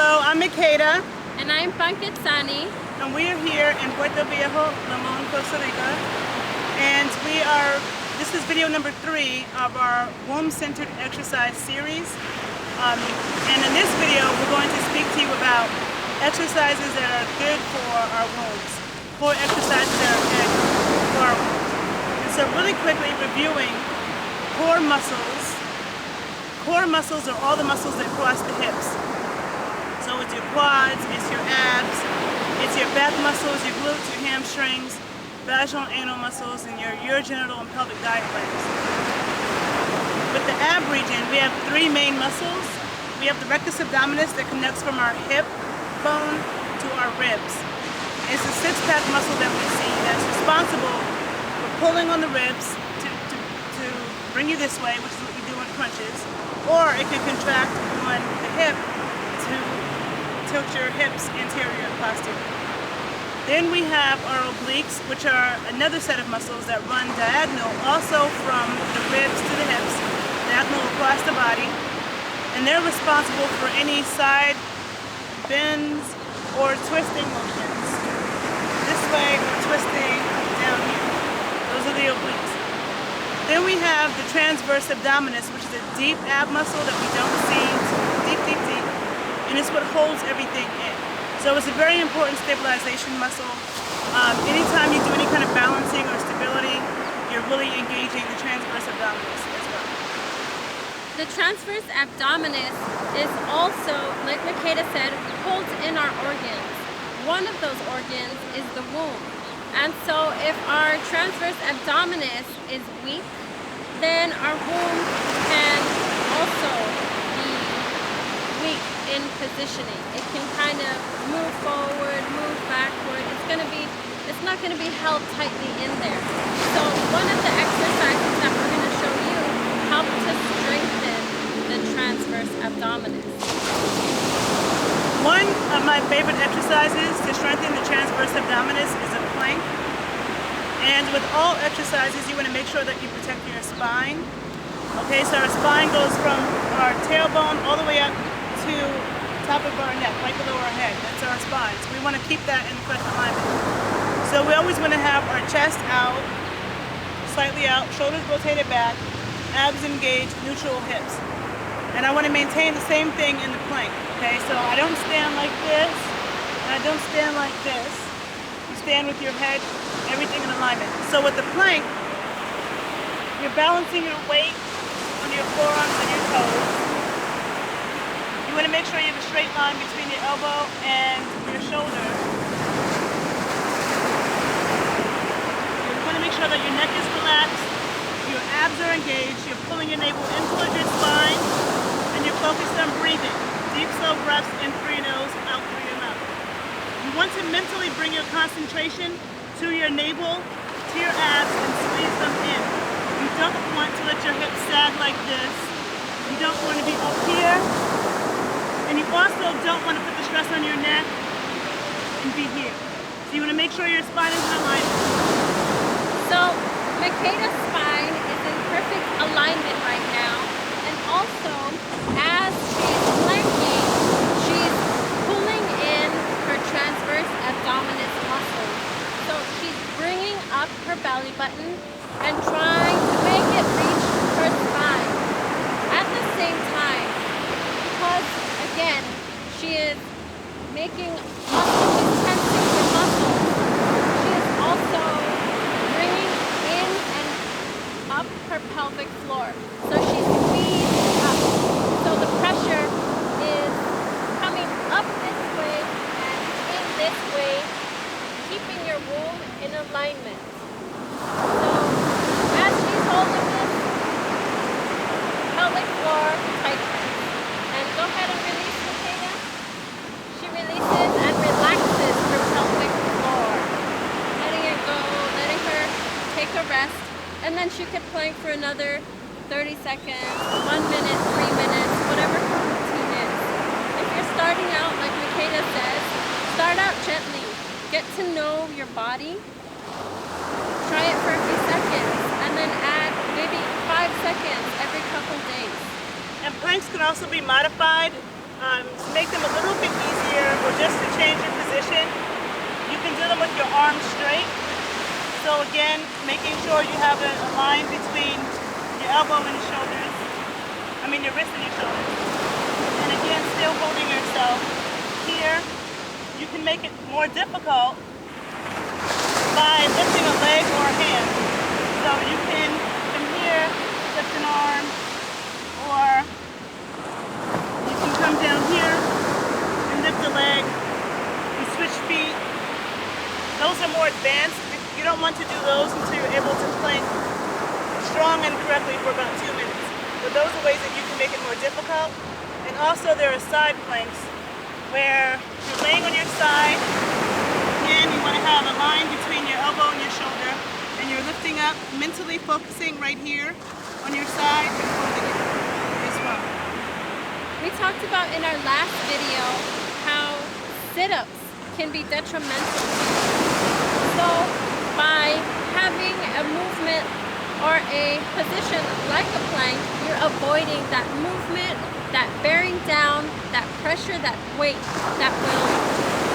Hello, I'm Makeda. And I'm Panquetzani. And we are here in Puerto Viejo, Limon, Costa Rica. And this is video number 3 of our womb-centered exercise series. And in this video, we're going to speak to you about exercises that are good for our wombs, core exercises that are good for our wombs. And so really quickly reviewing core muscles. Core muscles are all the muscles that cross the hips. So it's your quads, it's your abs, it's your back muscles, your glutes, your hamstrings, vaginal and anal muscles, and your urogenital and pelvic diaphragms. With the ab region, we have 3 main muscles. We have the rectus abdominis that connects from our hip bone to our ribs. It's a 6-pack muscle that we see that's responsible for pulling on the ribs to bring you this way, which is what we do in crunches, or it can contract on the hip to tilt your hips anterior and posterior. Then we have our obliques, which are another set of muscles that run diagonal, also from the ribs to the hips, diagonal across the body, and they're responsible for any side bends or twisting motions. This way or twisting down here. Those are the obliques. Then we have the transverse abdominis, which is a deep ab muscle that we don't see. It's deep. And it's what holds everything in. So it's a very important stabilization muscle. Anytime you do any kind of balancing or stability, you're really engaging the transverse abdominis as well. The transverse abdominis is also, like Makeda said, holds in our organs. One of those organs is the womb. And so if our transverse abdominis is weak, then our womb can also be weak in positioning. It can kind of move forward, move backward. It's not going to be held tightly in there. So one of the exercises that we're going to show you help to strengthen the transverse abdominis. One of my favorite exercises to strengthen the transverse abdominis is a plank. And with all exercises, you want to make sure that you protect your spine. Okay, so our spine goes from our tailbone all the way up to top of our neck, right below our head. That's our spine. So we want to keep that in correct alignment. So we always want to have our chest out, slightly out, shoulders rotated back, abs engaged, neutral hips. And I want to maintain the same thing in the plank. Okay, so I don't stand like this, and I don't stand like this. You stand with your head, everything in alignment. So with the plank, you're balancing your weight on your forearms and your toes. You want to make sure you have a straight line between your elbow and your shoulder. You want to make sure that your neck is relaxed, your abs are engaged, you're pulling your navel in towards your spine, and you're focused on breathing. Deep, slow breaths in through your nose, out through your mouth. You want to mentally bring your concentration to your navel, to your abs, and squeeze them in. You don't want to let your hips sag like this. You don't want to be up here. And you also don't want to put the stress on your neck and be here. So you want to make sure your spine is in alignment. So Makeda's spine is in perfect alignment right now. And also, as she's planking, she's pulling in her transverse abdominis muscle. So she's bringing up her belly button and trying to make it reach her spine. At the same time, because again, she is making muscle, she's tensing her muscles. She is also bringing in and up her pelvic floor. So she's squeezing up. So the pressure is coming up this way and in this way, keeping your womb in alignment. So as she's holding this pelvic floor tightens. And go ahead and release, Makeda. She releases and relaxes her pelvic floor. Letting it go, letting her take a rest. And then she could plank for another 30 seconds, 1 minute, 3 minutes, whatever her routine is. If you're starting out, like Makeda says, start out gently. Get to know your body. Try it for a few seconds. And then add maybe 5 seconds every couple days. And planks can also be modified To make them a little bit easier, or just to change your position, you can do them with your arms straight. So again, making sure you have a line between your elbow and your shoulders. Your wrist and your shoulders. And again, still holding yourself here. You can make it more difficult by lifting a leg or a hand. So you can, from here, lift an arm, or you can come down here and lift a leg and switch feet. Those are more advanced. You don't want to do those until you're able to plank strong and correctly for about 2 minutes. But those are ways that you can make it more difficult. And also there are side planks where you're laying on your side and you want to have a line between your elbow and your shoulder, and you're lifting up, mentally focusing right here on your side and holding it as well. We talked about in our last video how sit-ups can be detrimental. So by having a movement or a position like a plank, you're avoiding that movement, that bearing down, that pressure, that weight that will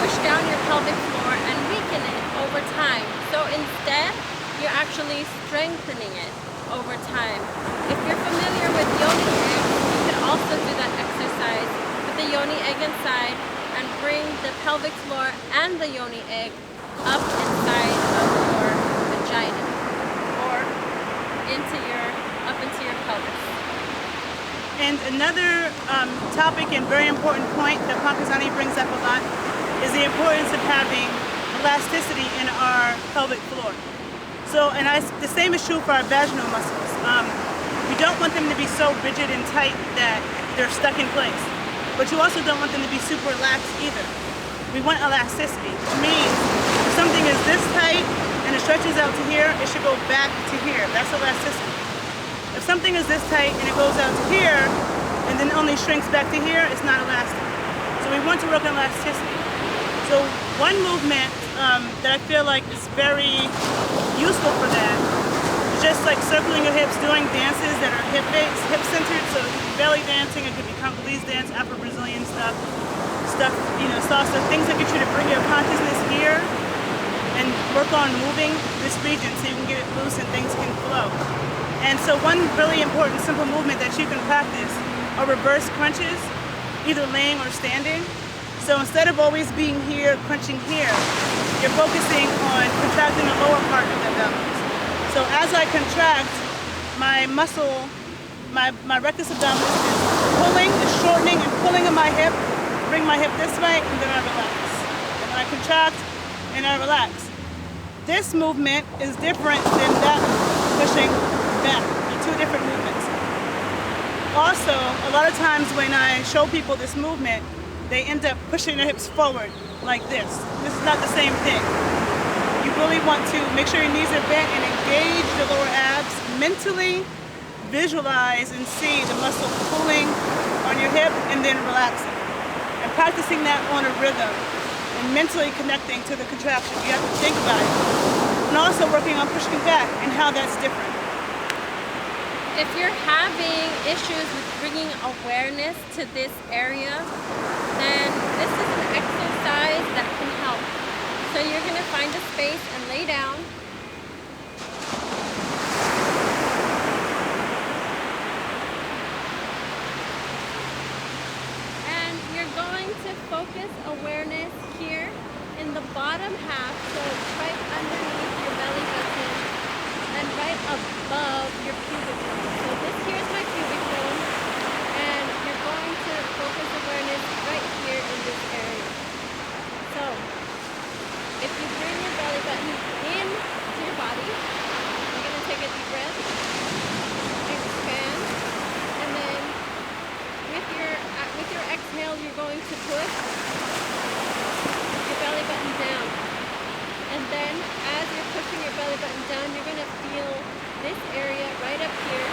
push down your pelvic floor and weaken it over time. So instead, you're actually strengthening it over time. If you're familiar with yoni eggs, you can also do that exercise with the yoni egg inside and bring the pelvic floor and the yoni egg up inside of your vagina or up into your pelvis. And another topic and very important point that Panquetzani brings up a lot is the importance of having elasticity in our pelvic floor. So, and the same is true for our vaginal muscles. We don't want them to be so rigid and tight that they're stuck in place. But you also don't want them to be super lax either. We want elasticity, which means if something is this tight and it stretches out to here, it should go back to here. That's elasticity. If something is this tight and it goes out to here and then only shrinks back to here, it's not elastic. So we want to work on elasticity. So one movement that I feel like is very useful for that is just like circling your hips, doing dances that are hip-based, hip-centered. So it could be belly dancing, it could be Congolese dance, Afro-Brazilian stuff, salsa, things that get you to bring your consciousness here and work on moving this region so you can get it loose and things can flow. And so one really important simple movement that you can practice are reverse crunches, either laying or standing. So instead of always being here, crunching here, you're focusing on contracting the lower part of the abdominis. So as I contract, my muscle, my rectus abdominis is pulling, is shortening and pulling on my hip, bring my hip this way, and then I relax. And I contract and I relax. This movement is different than that pushing back. They're two different movements. Also, a lot of times when I show people this movement, they end up pushing their hips forward like this. This is not the same thing. You really want to make sure your knees are bent and engage the lower abs. Mentally visualize and see the muscle pulling on your hip and then relaxing. And practicing that on a rhythm and mentally connecting to the contraction. You have to think about it. And also working on pushing back and how that's different. If you're having issues with bringing awareness to this area, then this is an exercise that can help. So you're going to find a space and lay down. And you're going to focus awareness here in the bottom half, so right underneath your belly button and right above your pubic bone. So this here is my pubic bone, and you're going to focus awareness right here in this area. So if you bring your belly button into your body, you're going to take a deep breath, expand, and then with your exhale, you're going to push your belly button down. And then as you're pushing your belly button down, you're going to feel this area right up here.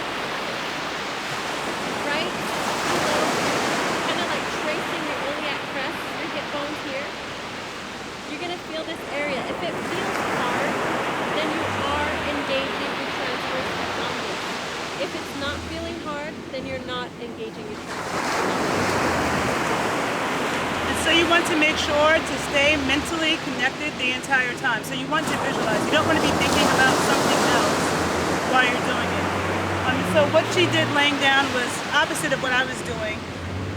want to make sure to stay mentally connected the entire time. So you want to visualize. You don't want to be thinking about something else while you're doing it. So what she did laying down was opposite of what I was doing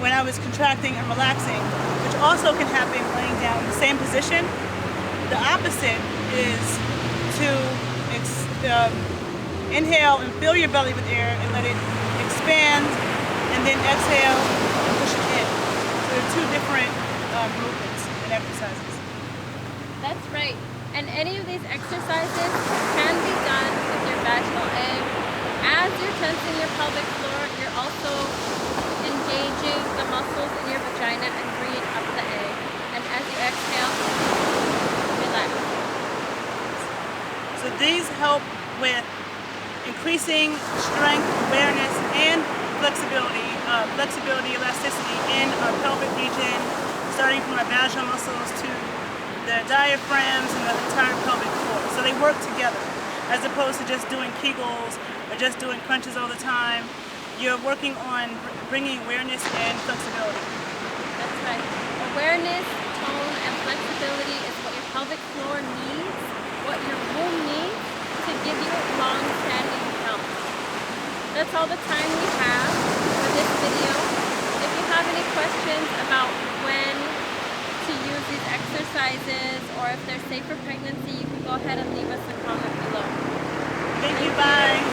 when I was contracting and relaxing, which also can happen laying down in the same position. The opposite is to inhale and fill your belly with air and let it expand, and then exhale and push it in. So there are two different movements and exercises. That's right. And any of these exercises can be done with your vaginal egg. As you're tensing your pelvic floor, you're also engaging the muscles in your vagina and bringing up the egg. And as you exhale, relax. So these help with increasing strength, awareness, and flexibility, elasticity in our pelvic region, starting from our vaginal muscles to the diaphragms and the entire pelvic floor. So they work together, as opposed to just doing Kegels or just doing crunches all the time. You're working on bringing awareness and flexibility. That's right. Awareness, tone, and flexibility is what your pelvic floor needs, what your womb needs to give you long-standing health. That's all the time we have for this video. If you have any questions about when to use these exercises or if they're safe for pregnancy, you can go ahead and leave us a comment below. Thank you, bye.